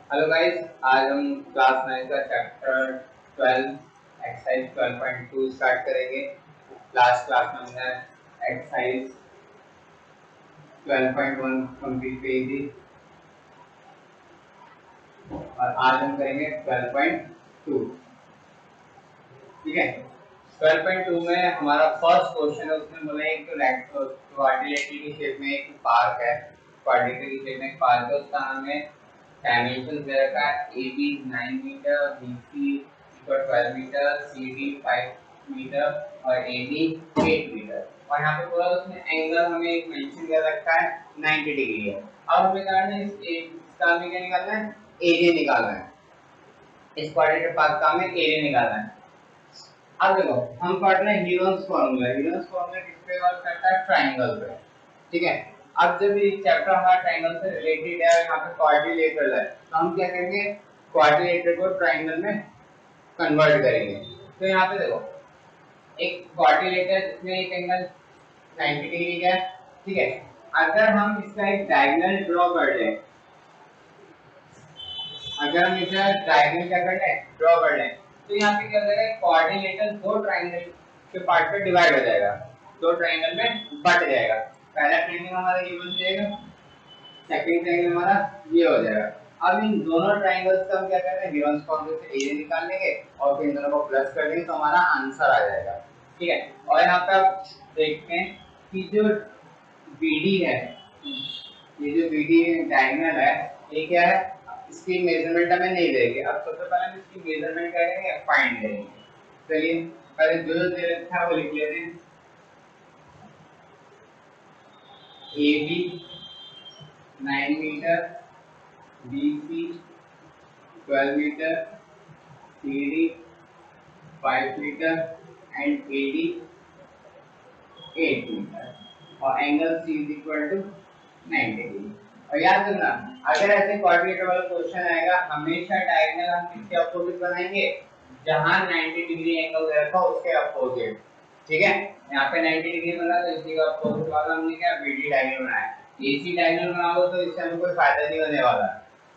Hello guys, आज हम class 9 का चैप्टर 12 एक्सरसाइज 12.2 स्टार्ट करेंगे। लास्ट क्लास में हमने एक्सरसाइज 12.1 कंप्लीट की थी और आज हम करेंगे 12.2। ठीक है, 12.2 में हमारा फर्स्ट क्वेश्चन है, उसमें बोला है कि क्वाड्रिलेटरल की शेप में एक पार्क है। क्वाड्रिलेटरल की शेप में एक पार्क है, उसका नाम है डायमेंशन दे रखा है A B 9 metre, B C 12 metre, C D 5 metre और ए डी 8 मीटर। और यहाँ पे पूरा उसमें एंगल हमें एक मेंशन कर रखा है 90 डिग्री है। अब हमें करना है इसका हमें क्या निकालना है, एरिया निकालना है। इस क्वाड्रेटिक पार्क का हमें एरिया निकालना है। अब देखो हम पढ़ रहे हैं हीरोन्स फॉर्मूला। हीरोन्स फॉर्मूला किस पे वर्क करता है, ट्रायंगल पे। ठीक है, अब जब ये चैप्टर हमारा ट्रायंगल से रिलेटेड है, यहाँ पे क्वाड्रिलेटरल है, तो हम क्या करेंगे, क्वाड्रिलेटरल को ट्रायंगल में कन्वर्ट करेंगे। तो यहाँ पे देखो एक क्वाड्रिलेटरल जिसमें एक एंगल 90 डिग्री का है। ठीक है, अगर हम इसका एक डायगोनल ड्रॉ कर लें, अगर हम इसका डायगोनल क्या कर लें, ड्रॉ कर लें, तो यहाँ पे क्या हो जाएगा, कोऑर्डिनेटर दो ट्रायंगल के पार्ट पे डिवाइड हो जाएगा, दो ट्रायंगल में बट जाएगा। पहला ट्रायंगल हमारा ये बन जाएगा, सेकंड ट्रायंगल हमारा ये हो जाएगा। अब इन दोनों ट्रायंगल्स का हम क्या करेंगे, हीरोन्स फॉर्मूले से एरिया निकाल लेंगे और फिर इन दोनों को प्लस कर देंगे तो हमारा आंसर आ जाएगा। ठीक है, और यहाँ पे आप देखते हैं कि जो बीडी है, ये जो बीडी डायगोनल है, ये क्या है, इसकी मेजरमेंट हमें नहीं देंगे। अब सबसे पहले हम इसकी मेजरमेंट करेंगे, फाइंड करेंगे। चलिए पहले जो जो दे रखा है वो लिख लेते हैं। A B 9 metre, B C 12 metre, C D 5 meter and A D 8 meter और angle C is equal to 90 degree. और याद रखना, अगर ऐसे क्वाड्रिलेटरल वाला क्वेश्चन आएगा, हमेशा डायगोनल हम किसके अपोजिट बनाएंगे, जहां 90 डिग्री एंगल दे रखा हो उसके अपोजिट। ठीक है, यहाँ पे 90 डिग्री बना तो इसी का अपोजिट वाला हमने क्या बीडी डायगोनल बनाया। एसी डायगोनल बनाओ तो इससे हमें कोई फायदा नहीं होने वाला।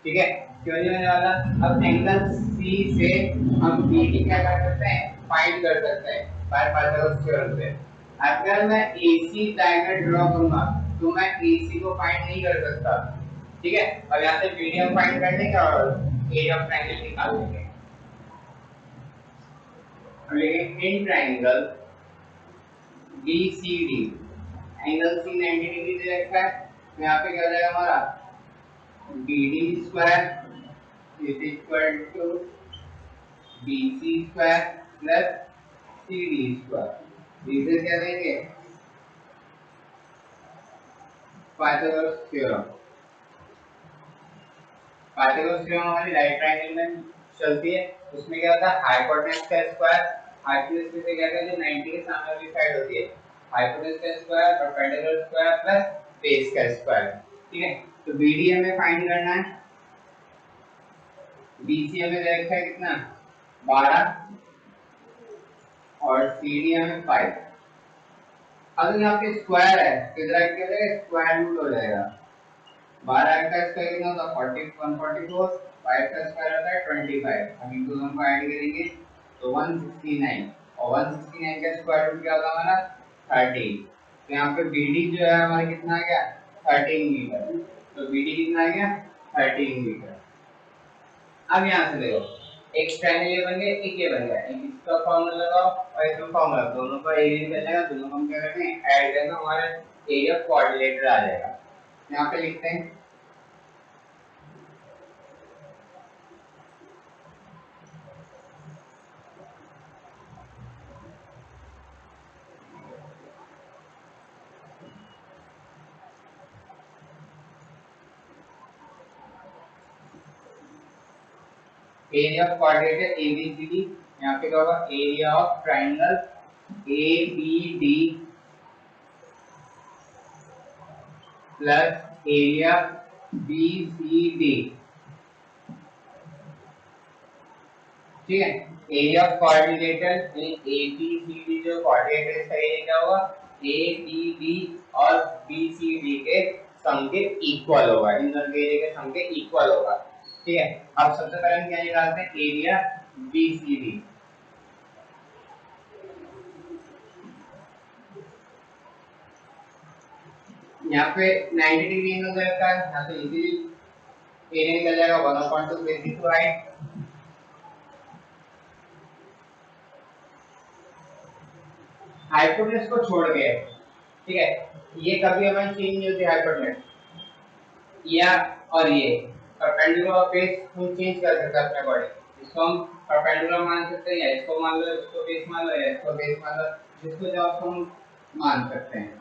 ठीक है, क्यों नहीं होने वाला, अब एंगल सी से हम बीडी क्या कर सकते हैं, फाइंड कर सकते हैं बाय पाइथागोरस थ्योरम से। अगर मैं AC डायगोनल ड्रॉ करूंगा तो मैं AC को फाइंड नहीं कर सकता। ठीक है, और यहाँ से BD हम फाइंड कर लेंगे और एरिया ऑफ ट्रायंगल निकाल लेंगे। अब लेंगे in triangle BCD, angle C 90 degree दे रखा है, तो यहाँ पे क्या हो जाएगा हमारा BD square is equal to BC square plus CD square. इसे क्या देंगे, पाइथागोरस थ्योरम। पाइथागोरस थ्योरम हमारी राइट ट्रायंगल में चलती है। उसमें क्या होता है, हाइपोटेन्यूज का स्क्वायर, हाइपोटेन्यूज से क्या कहते हैं, 90 के सामने वाली साइड होती है, हाइपोटेन्यूज का square perpendicular square plus base का स्क्वायर। ठीक है, तो बीडी हमें फाइंड करना है। बीसी हमें दे रखा है कितना, 12 और सीडी हमें 5। अगर यहाँ पे स्क्वायर है तो इधर क्या हो जाएगा, स्क्वायर रूट हो जाएगा। 12 का स्क्वायर कितना होता है, 144, 5 का स्क्वायर होता है 25। हम इन दोनों को ऐड करेंगे तो 169 और 169 का स्क्वायर रूट क्या होगा हमारा 30। तो यहाँ पे BD जो है हमारा कितना आ गया, 13 मीटर। तो BD कितना आ गया, 13 मीटर। अब यहाँ से देखो एक ट्रायंगल ये बन गया, एक ये बन गया, एक इसका फॉर्मूला लगाओ और इसका फॉर्मूला, दोनों का एरिया निकल जाएगा, दोनों को हम क्या करते हैं ऐड करेंगे, हमारा एरिया ऑफ क्वाड्रिलेटरल आ जाएगा। यहाँ पे लिखते हैं एरिया ऑफ क्वाड्रिलेटरल ABCD। यहाँ पे क्या होगा, area of triangle ABD plus area BCD। ठीक है, एरिया ऑफ क्वाड्रिलेटरल ABCD जो क्वाड्रिलेटरल इसका एरिया क्या होगा, ABD और BCD के सम के इक्वल होगा, इन दोनों के एरिया के सम के इक्वल होगा। ठीक है। अब सबसे पहले हम क्या निकालते हैं, एरिया BCD। यहाँ पे 90 डिग्री एंगल दे रखा है, यहाँ से इजीली एरिया निकल जाएगा 1/2 बेस इनटू हाइट। हाइपोटेनस को छोड़ के, ठीक है, ये कभी हमें चेंज नहीं होती हाइपोटेनस, या और ये परपेंडिकुलर फेस हम चेंज कर सकते हैं अपने अकॉर्डिंग। इसको हम परपेंडिकुलर मान सकते हैं, या इसको मान लो, इसको बेस मान लो, या इसको बेस मान लो, जिसको जो आपको हम मान सकते हैं।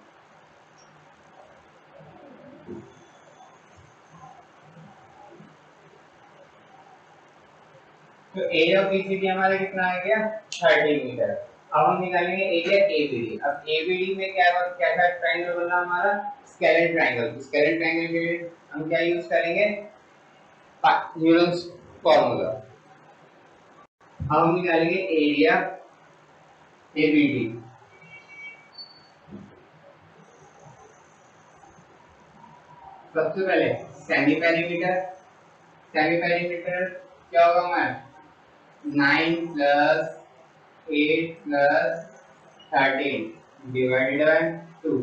तो एरिया ऑफ बीसीडी हमारा कितना आ गया, 30 मीटर। अब हम निकालेंगे एरिया एबीडी। अब एबीडी में क्या कैसा ट्रायंगल बनना हमारा, स्केलेन ट्रायंगल। स्केलेन ट्रायंगल के लिए हम क्या यूज करेंगे, न्यूटन्स फार्मूला। अब हम निकालेंगे एरिया एबीडी। सबसे पहले सेमी पेरीमीटर। सेमी पेरीमीटर क्या होगा हमारा, 9 + 8 + 13 डिवाइडेड बाय 2।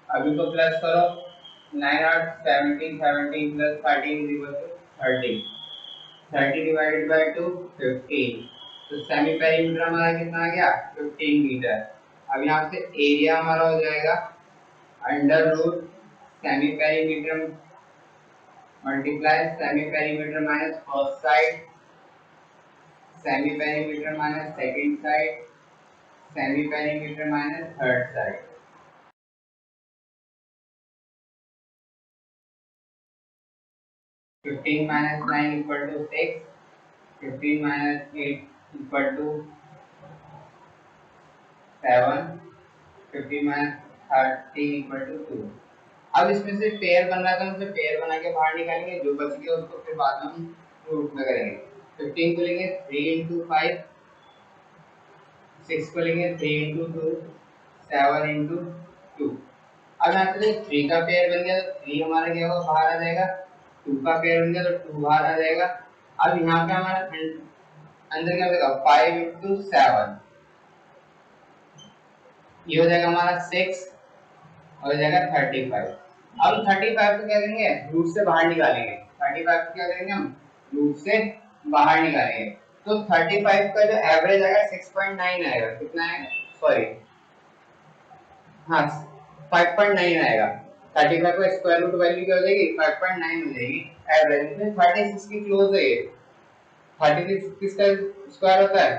अभी तो प्लस करो, 9 8 17, 17 + 13 = 30। 30 डिवाइडेड बाय 2 15। तो सेमी पेरीमीटर हमारा कितना आ गया, 15 मीटर। अब यहाँ से एरिया हमारा हो जाएगा under root semi perimeter multiply semi perimeter minus first side, semi perimeter minus second side, semi perimeter minus third side. Fifteen minus 9 = 6, 15 minus 8 = 7, 15 minus 13 = 2। अब इसमें से पेयर बनना था, हमसे पेयर बना के बाहर निकालेंगे, जो बच गया उसको फिर बाद में हम रूट में करेंगे। 15 को लेंगे 3 × 5, 6 को लेंगे 3 × 2, 7 × 2। अब यहाँ से 3 का पेयर बन गया, तो 3 हमारा क्या होगा, बाहर आ जाएगा। 2 का पेयर बन गया तो 2 बाहर आ जाएगा। अब यहाँ पे हमारा अंदर क्या हो जाएगा, 5 × 7, ये हो जाएगा हमारा 6 और हो जाएगा 35। अब 35 को क्या करेंगे, रूट से बाहर निकालेंगे। 35 को क्या करेंगे हम, रूट से बाहर निकालेंगे। तो 35 का जो एवरेज आएगा 6.9 आएगा। कितना है, सॉरी, हाँ 5.9 आएगा। 35 का स्क्वायर रूट वैल्यू क्या हो जाएगी, 5.9 हो जाएगी एवरेज में। 36 की क्लोज है ये। 36 किसका स्क्वायर होता है,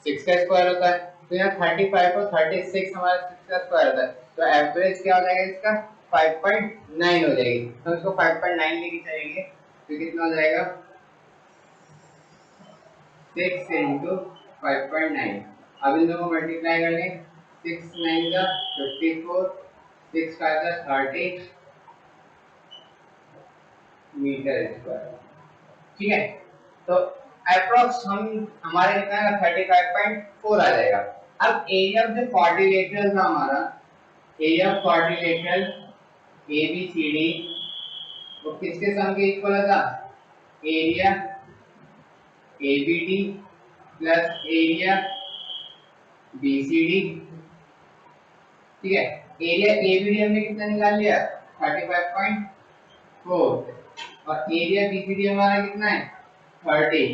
6 का स्क्वायर होता है। तो यहाँ 35 और 36 हमारा 6 का स्क्वायर होता है। तो एवरेज क्या हो जाएगा इसका, 5.9 हो जाएगी। तो इसको 5.9 लेके चलेंगे तो कितना हो जाएगा, 6 × 5.9। अब इन दोनों को मल्टीप्लाई कर लें, 6 × 9 = 54, 6 × 5 = 30 मीटर स्क्वायर। ठीक है, तो अप्रोक्स हम हमारे कितना है, 35.4 आ जाएगा। अब एरिया ऑफ द क्वाड्रिलेटरल था हमारा, एरिया ऑफ क्वाड्रिलेटरल ABCD वो किसके सम के इक्वल था, area ABD plus area BCD। ठीक है, एरिया ABD हमने कितना निकाल लिया, 35.4, और एरिया BCD हमारा कितना है, 30।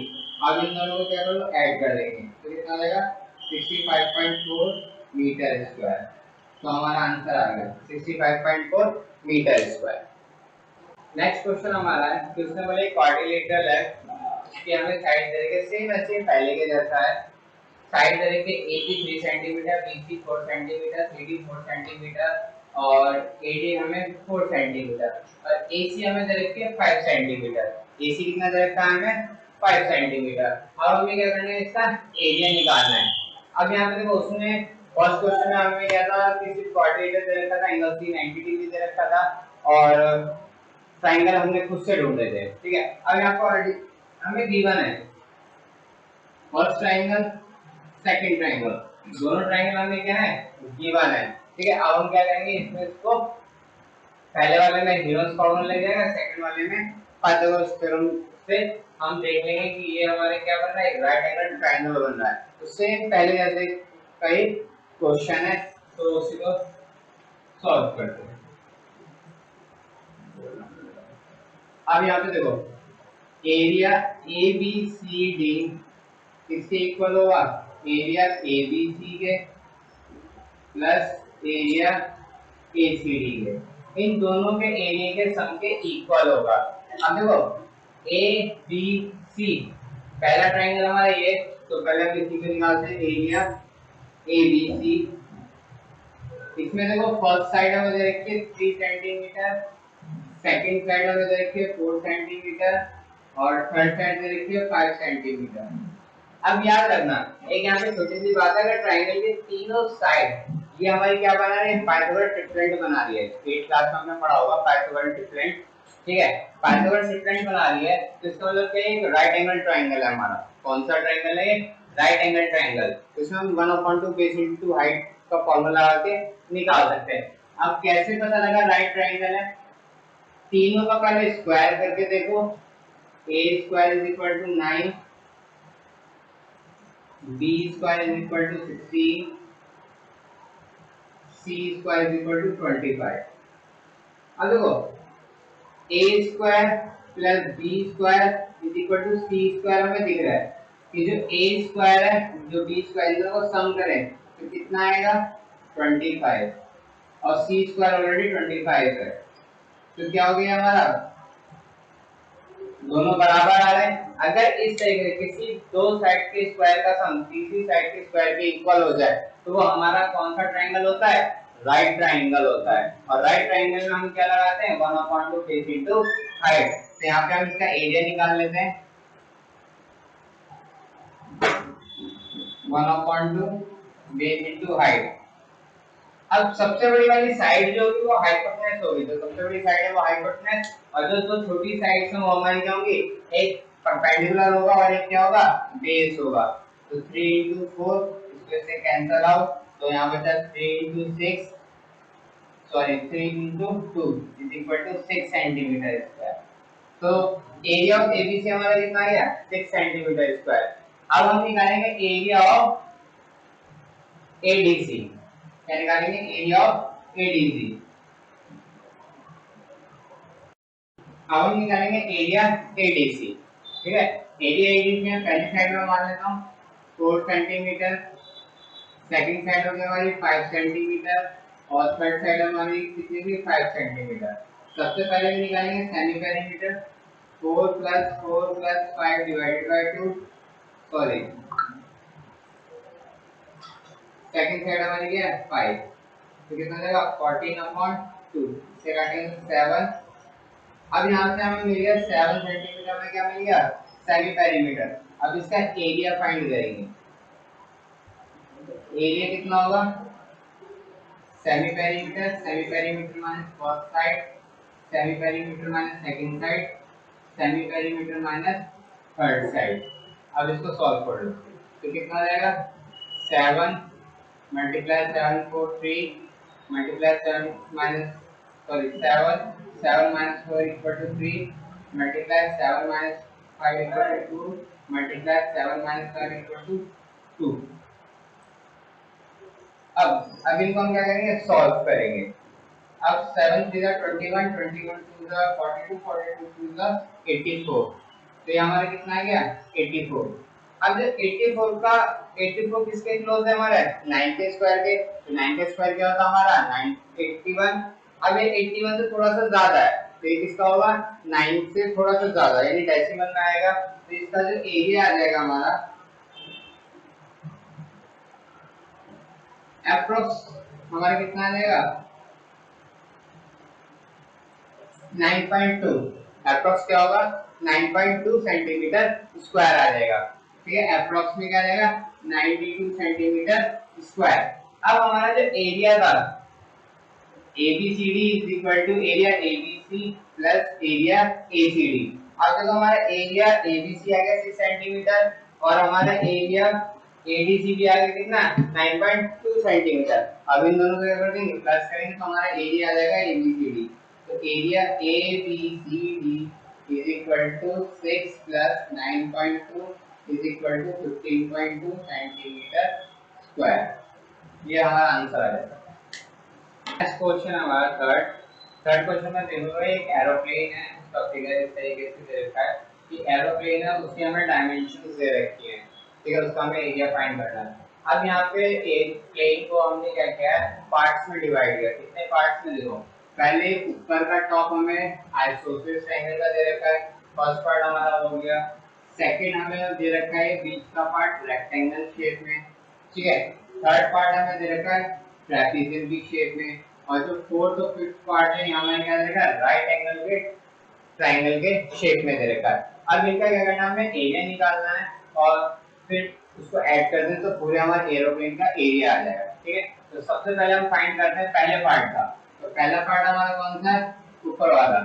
अब इन दोनों को क्या करो, ऐड कर देंगे तो कितना आ जाएगा, 65.4 मीटर स्क्वायर। तो हमारा आंसर आ गया 65.4 मीटर स्क्वायर। नेक्स्ट क्वेश्चन हमारा है, क्वेश्चन बोले क्वाड्रिलेटरल है, इसकी हमें साइड देंगे सेम ऐसे पहले के जैसा है। साइड देंगे AC 3 centimetre, BC 4 centimetre, CD 4 centimetre और AD हमें 4 सेंटीमीटर और AC हमें दे रखी है 5 सेंटीमीटर। AC कितना दे रखा है हमें, 5 सेंटीमीटर। अब हमें क्या करना है, इसका एरिया निकालना है। अब यहाँ पे देखो, उसने फर्स्ट क्वेश्चन में हमें क्या था, किसी क्वाड्रिलेटरल दे रखा था, एंगल C 90 डिग्री दे रखा था और ट्रायंगल हमने खुद से ढूंढे थे। ठीक है, अब यहाँ पर ऑलरेडी हमें गिवन है फर्स्ट ट्रायंगल सेकंड ट्रायंगल, दोनों ट्रायंगल हमें क्या है, गिवन है। ठीक है, अब हम क्या करेंगे, इसमें इसको पहले वाले में ह्यूजेंस फॉर्मूला लग जाएगा, सेकंड वाले में पाइथागोरस थ्योरम फिर हम देख लेंगे कि ये हमारे क्या बन रहा है, एक राइट एंगल ट्रायंगल बन रहा है। तो सेम पहले जैसे कई क्वेश्चन है तो उसी को सॉल्व करते हैं। अब यहाँ पे देखो area A B C D किसके इक्वल होगा, एरिया ए बी सी के plus area A C D के, इन दोनों के एरिया के सम के इक्वल होगा। अब देखो ए बी सी पहला ट्रायंगल हमारा ये, तो पहले हम इसी को निकालते हैं एरिया ए बी सी। इसमें देखो फर्स्ट साइड हमें दे रखी है 3 सेंटीमीटर, सेकंड साइड हमें दे रखी है 4 सेंटीमीटर और थर्ड साइड दे रखी है 5 सेंटीमीटर। अब याद रखना एक यहाँ पे छोटी सी बात है, अगर ट्रायंगल के तीनों साइड ये हमारी क्या बना रही है, पाइथागोरस ट्रिप्लेट बना रही है। 8th क्लास में हमने पढ़ा होगा पाइथागोरस ट्रिप्लेट, ठीक है। पाइथागोरस ट्रिप्लेट बना रही है तो इसका मतलब क्या है, एक राइट एंगल ट्रायंगल है हमारा। कौन सा ट्रायंगल है, राइट एंगल ट्रायंगल। इसमें हम 1/2 बेस इनटू हाइट का फार्मूला लगा के निकाल सकते हैं। अब कैसे पता लगा राइट ट्रायंगल है, तीनों का पहले स्क्वायर करके देखो, a square is equal to 9, b square is equal to 16, c square is equal to 25। अब देखो a square plus b square is equal to c square हमें दिख रहा है कि जो a स्क्वायर है जो b स्क्वायर इन दोनों को सम करें तो कितना आएगा 25 और c स्क्वायर ऑलरेडी 25 है, तो क्या हो गया हमारा, दोनों बराबर आ रहे हैं। अगर इस तरीके से किसी दो साइड के स्क्वायर का सम तीसरी साइड के स्क्वायर के इक्वल हो जाए तो वो हमारा कौन सा ट्रायंगल होता है, राइट ट्रायंगल होता है। और राइट ट्रायंगल में हम क्या लगाते हैं, 1/2 बेस इनटू हाइट। तो यहाँ पे हम इसका एरिया निकाल लेते हैं, 1/2 बेस इनटू हाइट। अब सबसे बड़ी वाली साइड जो होगी वो हाइपोटेनस होगी, तो सबसे बड़ी साइड है वो हाइपोटेनस, और जो दो छोटी साइड्स हैं वो हमारी क्या होंगी, एक परपेंडिकुलर होगा और एक क्या होगा, बेस होगा। तो 3 * 4 इसमें से कैंसिल आउट, तो यहाँ बचा 3 * 6 sorry 3 * 2 is equal to 6 centimetre square. तो एरिया ऑफ एबीसी हमारा कितना आ गया, 6 सेंटीमीटर स्क्वायर। अब हम निकालेंगे एरिया ऑफ एडीसी, क्या निकालेंगे, एरिया ऑफ एडीसी। अब हम निकालेंगे एरिया एडीसी, ठीक है। एरिया एडीसी में पहली साइड में मान लेता हूँ 4 सेंटीमीटर, सेकंड साइड हो गया हमारी 5 सेंटीमीटर और थर्ड साइड हमारी कितनी थी 5 सेंटीमीटर। सबसे पहले निकालेंगे semi perimeter, 4 + 4 + 5 divided by 2 sorry second side हमारी क्या है 5, तो कितना जाएगा 14/2, इसे काटेंगे 7। अब यहाँ से हमें मिल गया 7 सेंटीमीटर में क्या मिल गया, सेमी पेरीमीटर। अब इसका एरिया फाइंड करेंगे, एरिया कितना होगा, semi perimeter minus first side, semi perimeter minus second side, semi perimeter minus third side. अब इसको सॉल्व कर लो तो कितना आ जाएगा, 7 multiply 7 4 3 multiply 7 minus sorry 7 minus 4 equal to 3 multiply 7 minus 5 equal to 2 multiply 7 minus 5 equal to 2। अब इनको हम क्या करेंगे, सॉल्व करेंगे। अब 7 3 21 21 2 42 42 2 84, तो ये हमारा कितना आ गया 84। अब जो 84 का 84 किसके क्लोज है हमारा 9 के स्क्वायर के, तो 9 के स्क्वायर क्या होता है हमारा 9 81। अब ये 81 से थोड़ा सा ज्यादा है तो ये किसका होगा 9 से थोड़ा सा ज्यादा यानी डेसिमल में आएगा, तो इसका जो एरिया आ जाएगा हमारा अप्रोक्स हमारा कितना आ जाएगा 9.2, अप्रोक्स क्या होगा 9.2 सेंटीमीटर स्क्वायर आ जाएगा, ठीक है। अप्रोक्स में क्या आ जाएगा 92 सेंटीमीटर स्क्वायर। अब हमारा जो एरिया था ABCD is equal to area ABC plus area ACD। अब देखो हमारा एरिया ABC आ गया 6 सेंटीमीटर और हमारा एरिया ADC भी आ गया कितना 9.2 सेंटीमीटर। अब इन दोनों को क्या कर देंगे प्लस करेंगे तो हमारा एरिया आ जाएगा ABCD। तो area ABCD is equal to 6 plus 9.2 is equal to 15.2 centimetre square. ये हमारा आंसर आ जाएगा। नेक्स्ट क्वेश्चन हमारा थर्ड क्वेश्चन में देखो एक एरोप्लेन है, उसका फिगर इस तरीके से दे रखा है कि एरोप्लेन है, उसकी हमें डायमेंशंस दे रखी है, ठीक है, उसका हमें एरिया फाइंड करना है। अब यहाँ पे एक प्लेन को हमने क्या किया है, पार्ट्स में डिवाइड किया। कितने पार्ट्स में देखो, पहले ऊपर का टॉप हमें आइसोसेलेस ट्रायंगल का दे रखा है, फर्स्ट पार्ट हमारा हो गया। सेकंड हमें दे रखा है बीच का पार्ट रेक्टेंगल शेप में, ठीक है। थर्ड पार्ट हमें दे रखा है ट्रेपेजियम की शेप में, और जो फोर्थ और फिफ्थ पार्ट है यहाँ हमें क्या दे रखा है, राइट एंगल के ट्रायंगल के शेप में दे रखा है। अब इनका क्या करना है, हमें एरिया निकालना है और फिर उसको ऐड कर दें तो पूरे हमारे एरोप्लेन का एरिया आ जाएगा, ठीक है। तो सबसे पहले हम फाइंड करते हैं पहले पार्ट का। तो पहला पार्ट हमारा कौन सा है, ऊपर वाला,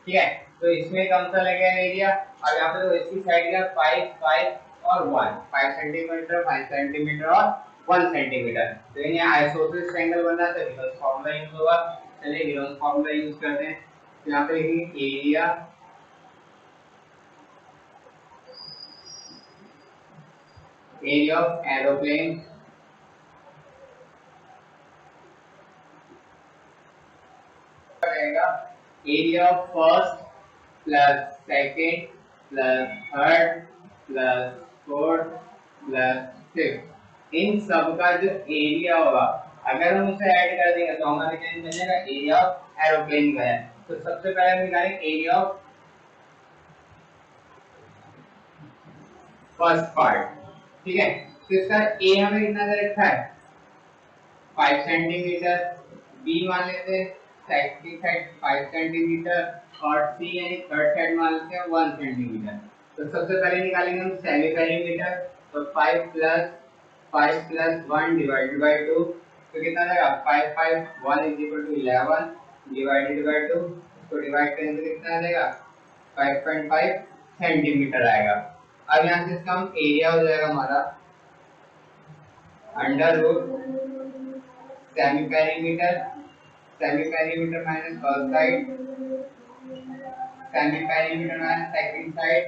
ठीक है। तो इसमें कौन सा लगेगा एरिया, और यहाँ पे तो इसकी साइड का 5 5 और 1, 5 सेंटीमीटर 5 सेंटीमीटर और 1 सेंटीमीटर। तो ये आइसोसेलेस ट्रायंगल बन रहा है, तो गिब्स फार्मूला यूज होगा। चलिए गिब्स फार्मूला यूज करते हैं। तो यहाँ पे लिखेंगे एरिया ऑफ एरोप्लेन रहेगा area of first plus second plus third plus fourth plus fifth, इन सब का जो एरिया होगा अगर हम उसे ऐड कर देंगे तो हमारे क्या मिलेगा, एरिया ऑफ एरोप्लेन का है। तो सबसे पहले हम निकालेंगे एरिया ऑफ फर्स्ट पार्ट, ठीक है। तो इसका ए हमें कितना दे रखा है, 5 सेंटीमीटर, बी मान लेते हैं सेकंड साइड 5 सेंटीमीटर, और सी यानी थर्ड साइड मान लेते हैं 1 सेंटीमीटर। तो सबसे पहले निकालेंगे हम सेमी पेरीमीटर। तो 5 प्लस 1 डिवाइडेड बाय 2, तो कितना आएगा 5 5 1 is equal to 11 divided by 2, इसको डिवाइड करेंगे तो कितना आ जाएगा 5.5 सेंटीमीटर आएगा। अब यहाँ से इसका हम एरिया हो जाएगा हमारा under root semi perimeter minus first side, semi perimeter minus second side,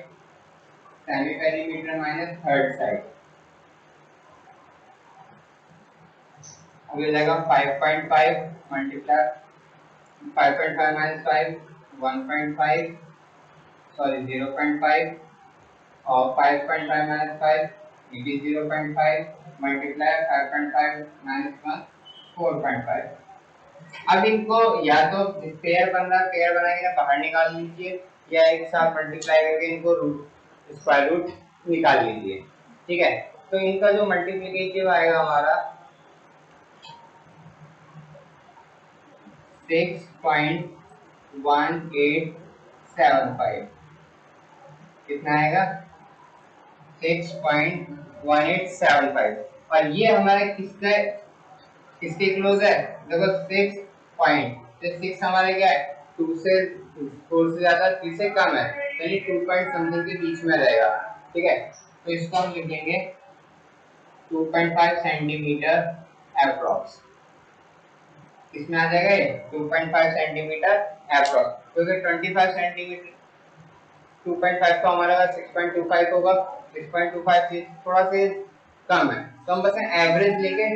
semi perimeter minus third side. अब ये जाएगा 5.5 मल्टीप्लाई 5.5 माइनस 5 1.5 सॉरी 0.5 और 5.5 minus 5 it is 0.5 multiply 5.5 minus 1 4.5। अब इनको या तो पेयर बन रहा है, पेयर बनाएंगे ना बाहर निकाल लीजिए, या एक साथ मल्टीप्लाई करके इनको रूट स्क्वायर रूट निकाल लीजिए, ठीक है। तो इनका जो मल्टीप्लिकेटिव आएगा हमारा 6.1875, कितना आएगा 6.1875, और ये हमारे किसके क्लोज है, देखो 6 पॉइंट, तो 6 हमारे क्या है 2 से 4 से ज्यादा 3 से कम है, यानी 2 पॉइंट समथिंग के बीच में रहेगा, ठीक है। तो इसको हम लिखेंगे 2.5 सेंटीमीटर अप्रॉक्स, इसमें आ जाएगा ये 2.5 सेंटीमीटर अप्रॉक्स, क्योंकि 25 सेंटीमीटर 2.5 तो हमारा 6.25 होगा, 6.25 से थोड़ा से कम है, तो हम बस एवरेज लेके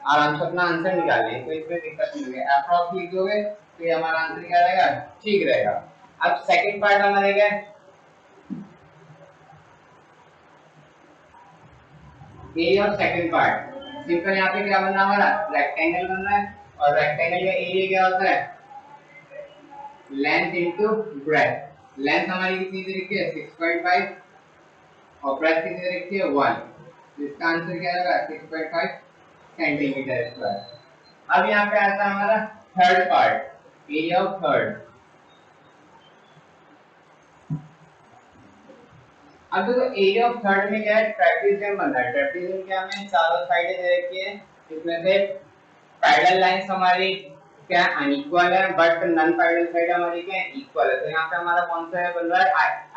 आराम से अपना आंसर निकालिए, तो इसमें दिक्कत नहीं होगी। अप्रॉक्स लिखोगे तो ये हमारा आंसर क्या रहेगा, ठीक रहेगा। अब सेकंड पार्ट हमारे क्या है, area of second part. Simple यहाँ पे क्या बन रहा है हमारा, रेक्टेंगल बन रहा है, और रेक्टेंगल का एरिया क्या होता है, लेंथ इनटू ब्रेथ। लेंथ हमारी कितनी दे रखी है 6.5 और ब्रेथ कितनी दे रखी है 1, इसका आंसर क्या आएगा 6.5 सेंटीमीटर स्क्वायर। अब यहाँ पे आता है हमारा third part, area of third. अब देखो एरिया ऑफ थर्ड में क्या है, ट्रेपेजियम बन रहा है। ट्रेपेजियम क्या हमें चारों साइडें दे रखी है, इसमें से पैरेलल लाइंस हमारी क्या अनइक्वल है, बट नॉन पैरेलल साइड हमारी क्या इक्वल है। तो यहाँ पे हमारा कौन सा है बन रहा है,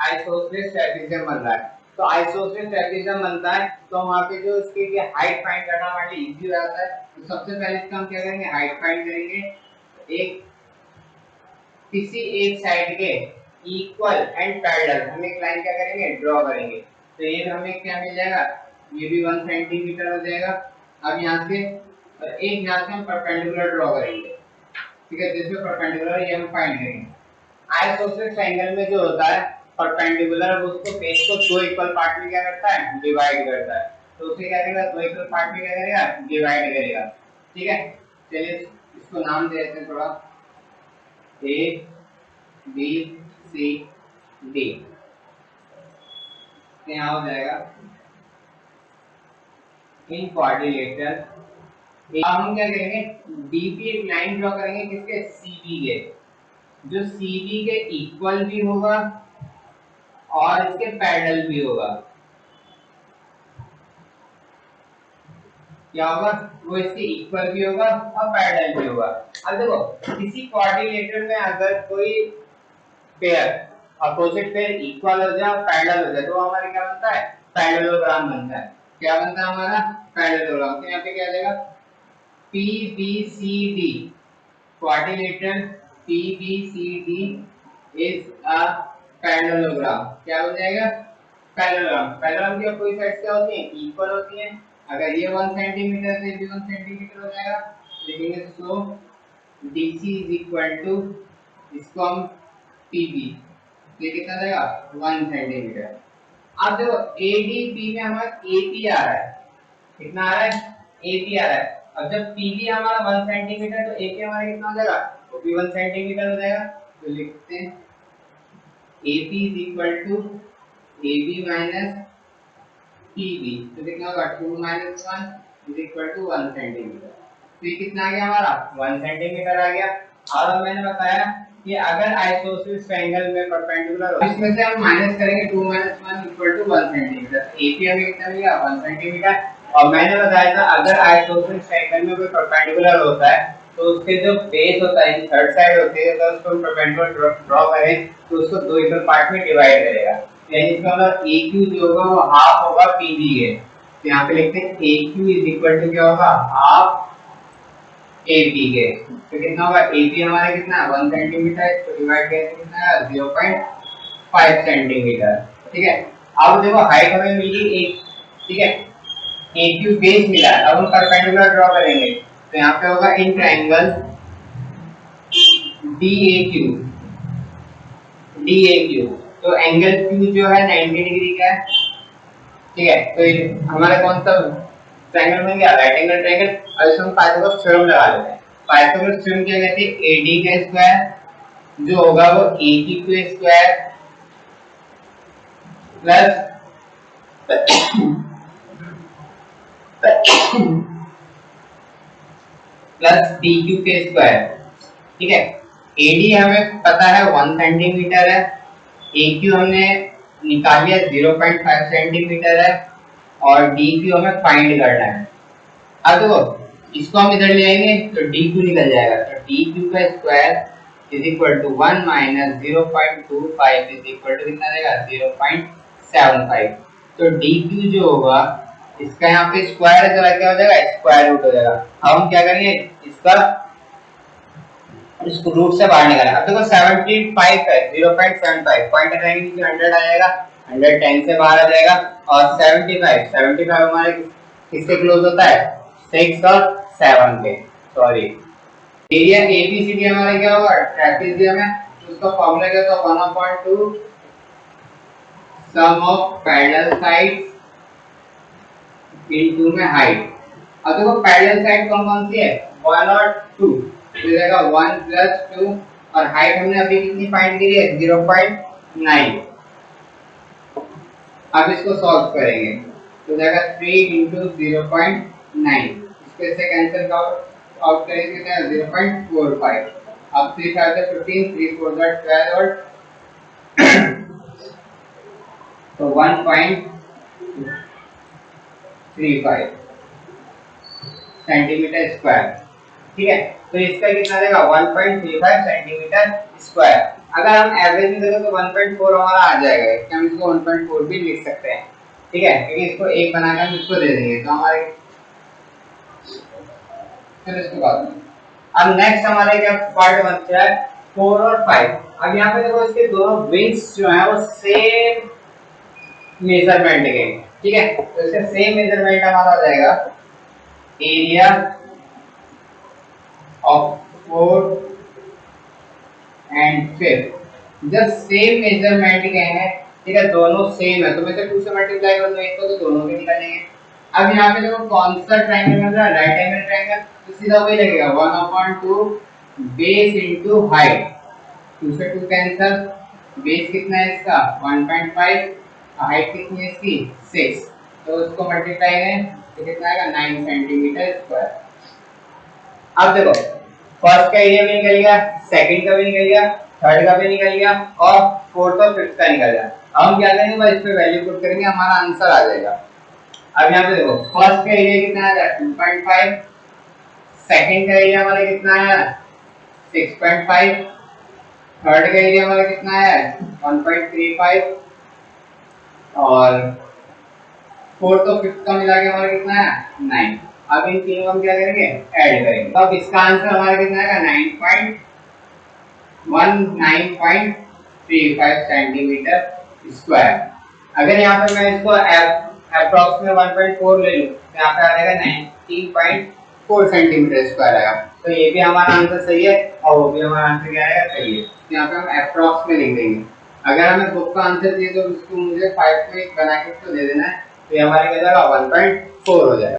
आइसोसेलेस ट्रेपेजियम बन रहा है। तो आइसोसेलेस ट्रेपेजियम बनता है तो वहां पे जो इसकी हाइट फाइंड करना हमारे लिए इजी हो जाता है। तो सबसे पहले इसका हम क्या करेंगे, हाइट फाइंड करेंगे। एक किसी एक साइड के इक्वल एंड पैरेलल, हम एक लाइन क्या करेंगे, ड्रॉ करेंगे। तो ये हमें क्या मिल जाएगा, ये भी 1 सेंटीमीटर हो जाएगा। अब यहाँ से एक यहाँ से हम परपेंडिकुलर ड्रॉ करेंगे, ठीक है, जिसमें परपेंडिकुलर ये हम फाइंड करेंगे। आइसोसेलेस एंगल में जो होता है परपेंडिकुलर, उसको फेस को दो इक्वल पार्ट में क्या करता है, डिवाइड करता है। तो उसे क्या करेगा, दो इक्वल पार्ट में क्या करेगा, डिवाइड करेगा। ठीक है, चलिए इसको नाम दे देते हैं थोड़ा, ए बी सी डी। यहाँ हो जाएगा इन क्वाड्रिलेटरल। अब हम क्या करेंगे, डी पे एक लाइन ड्रॉ करेंगे, किसके, सीबी के, जो सीबी के इक्वल भी होगा और इसके पैरेलल भी होगा। क्या होगा, वो इसके इक्वल भी होगा और पैरेलल भी होगा। अब देखो किसी क्वाड्रिलेटरल में अगर कोई पेयर, अपोजिट पेयर इक्वल हो जाए और पैरेलल हो जाए तो हमारे क्या बनता है, पैरेललोग्राम बनता है। क्या बनता है हमारा, पैरेललोग्राम। तो यहाँ पे क्या आ जाएगा, PBCD quadrilateral PBCD is a parallelogram। क्या हो जाएगा, पैरेललोग्राम। पैरेललोग्राम की कोई साइड्स क्या होती हैं, इक्वल होती हैं। अगर ये 1 सेंटीमीटर से भी 1 सेंटीमीटर हो जाएगा, लिखेंगे सो DC is equal to, इसको हम PB, ये कितना देगा, 1 सेंटीमीटर। अब देखो ADP में हमारा AP आ रहा है, कितना आ रहा है, AP आ रहा है। अब जब PB हमारा 1 सेंटीमीटर तो AP हमारा कितना हो जाएगा, वो भी 1 सेंटीमीटर हो जाएगा। तो लिखते हैं AP is equal to AB minus PB, तो कितना होगा, 2 minus 1 is equal to 1 centimetre. तो ये कितना आ गया हमारा, 1 सेंटीमीटर आ गया। और मैंने बताया कि अगर आइसोसेलेस एंगल में परपेंडिकुलर हो, इसमें से हम माइनस करेंगे 2 minus 1 equal to 1 centimetre. AP हमें कितना मिलेगा, 1 सेंटीमीटर। और मैंने बताया था अगर आइसोसेलेस एंगल में कोई परपेंडिकुलर होता है तो उसके जो बेस होता है, थर्ड साइड होती है, अगर उसको परपेंडिकुलर ड्रॉ करें तो उसको दो इक्वल पार्ट में डिवाइड करेगा। यानी इसका मतलब AQ जो होगा वो हाफ होगा PB के। तो यहाँ पे लिखते हैं AQ इज इक्वल टू क्या होगा, हाफ AP के। तो कितना होगा, AP हमारा कितना है, 1 सेंटीमीटर, तो डिवाइड करके कितना है, 0.5 सेंटीमीटर। ठीक है, अब देखो हाइट हमें मिली 1, ठीक है, AQ बेस मिला है। अब हम परपेंडिकुलर ड्रॉ करेंगे, तो यहाँ पे होगा इन ट्रायंगल DAQ। तो एंगल Q जो है 90 डिग्री का है। ठीक है, तो हमारा कौन सा ट्रायंगल बन गया, राइट एंगल ट्रायंगल। अब इसमें पाइथागोरस थ्योरम लगा लेते हैं। पाइथागोरस थ्योरम क्या कहती है, AD का स्क्वायर जो होगा वो AQ के स्क्वायर प्लस DQ के स्क्वायर। ठीक है, AD हमें पता है 1 सेंटीमीटर है, AQ हमने निकाल लिया 0.5 सेंटीमीटर है, और DQ हमें फाइंड करना है। अब देखो इसको हम इधर ले आएंगे तो DQ निकल जाएगा। तो DQ का square is equal to 1 minus 0.25 is equal to कितना देगा, 0.75। तो DQ जो होगा इसका यहाँ पे स्क्वायर है, क्या हो जाएगा, स्क्वायर रूट हो जाएगा। अब हम क्या करेंगे, इसको रूट से बाहर निकालना। अब देखो 75 है, 0.75 पॉइंट हटाएंगे नीचे 100 आ जाएगा, 110 से बाहर आ जाएगा। और 75 हमारे किससे क्लोज होता है, 6 और 7 के। सॉरी, एरिया ABCD हमारा क्या होगा, ट्रेपेजियम है, उसका फॉर्मूला क्या होता है, 1/2 सम ऑफ पैरेलल साइड्स इनटू में हाइट। अब देखो पैरेलल साइड कौन कौन सी है, 1 और 2, तो जाएगा 1 प्लस 2, और हाइट हमने अभी कितनी फाइंड करी है, 0.9। अब इसको सॉल्व करेंगे तो जाएगा 3 into 0.9, इसको से कैंसिल आउट करेंगे तो 0.45। अब 3 5 से 15, 3 4 12 और तो 1.35 सेंटीमीटर स्क्वायर। ठीक है, तो इसका कितना देगा, 1.35 सेंटीमीटर स्क्वायर। अगर हम एवरेज में देखें तो 1.4 हमारा आ जाएगा, हम इसको 1.4 भी लिख सकते हैं। ठीक है, क्योंकि इसको एक बनाकर हम इसको दे देंगे तो हमारे, फिर इसके बाद अब नेक्स्ट हमारे क्या पार्ट बनता है, 4 और 5। अब यहाँ पे देखो इसके दोनों विंग्स जो है वो सेम मेजरमेंट के, ठीक है, तो इसका सेम मेजरमेंट हमारा हो जाएगा area of fourth and fifth. जब सेम मेजरमेंट के हैं, ठीक है, दोनों सेम है तो मैं तो 2 से मल्टीप्लाई कर दूं एक को, तो दोनों के निकलेंगे। अब यहाँ पे देखो कौन सा ट्रायंगल बन रहा है, राइट एंगल ट्रायंगल, तो सीधा वही लगेगा 1/2 बेस इनटू हाइट, 2 से 2 कैंसिल, बेस कितना है इसका 1.5, हाइट कितनी है इसकी 6, तो इसको मल्टीप्लाई करें तो कितना आएगा 9 सेंटीमीटर स्क्वायर। अब देखो फर्स्ट का एरिया भी निकल गया, सेकंड का भी निकल गया, थर्ड का भी निकल गया और फोर्थ और फिफ्थ का निकल गया। अब हम क्या करेंगे भाई, इस पे वैल्यू पुट करेंगे, हमारा आंसर आ जाएगा। अब यहाँ पे देखो फर्स्ट का एरिया कितना है 2.5, सेकंड का एरिया हमारा कितना है 6.5, थर्ड का एरिया हमारा कितना है 1.35 और फोर्थ और फिफ्थ का मिला के हमारा कितना है 9। अब इन तीनों हम क्या करेंगे ऐड करेंगे, तो अब इसका आंसर हमारा कितना आएगा 9.35 सेंटीमीटर स्क्वायर। अगर यहाँ पे मैं इसको अप्रॉक्स में 1.4 ले लूं तो यहाँ पे आ जाएगा 19.4 सेंटीमीटर स्क्वायर आएगा। तो ये भी हमारा आंसर सही है और वो भी हमारा आंसर क्या आएगा सही है। तो यहाँ पे हम अप्रॉक्स में लिख देंगे। अगर हमें बुक का आंसर चाहिए तो उसको मुझे 5 में बना के तो दे देना है, तो ये हमारे क्या जाएगा 1.4 हो जाएगा।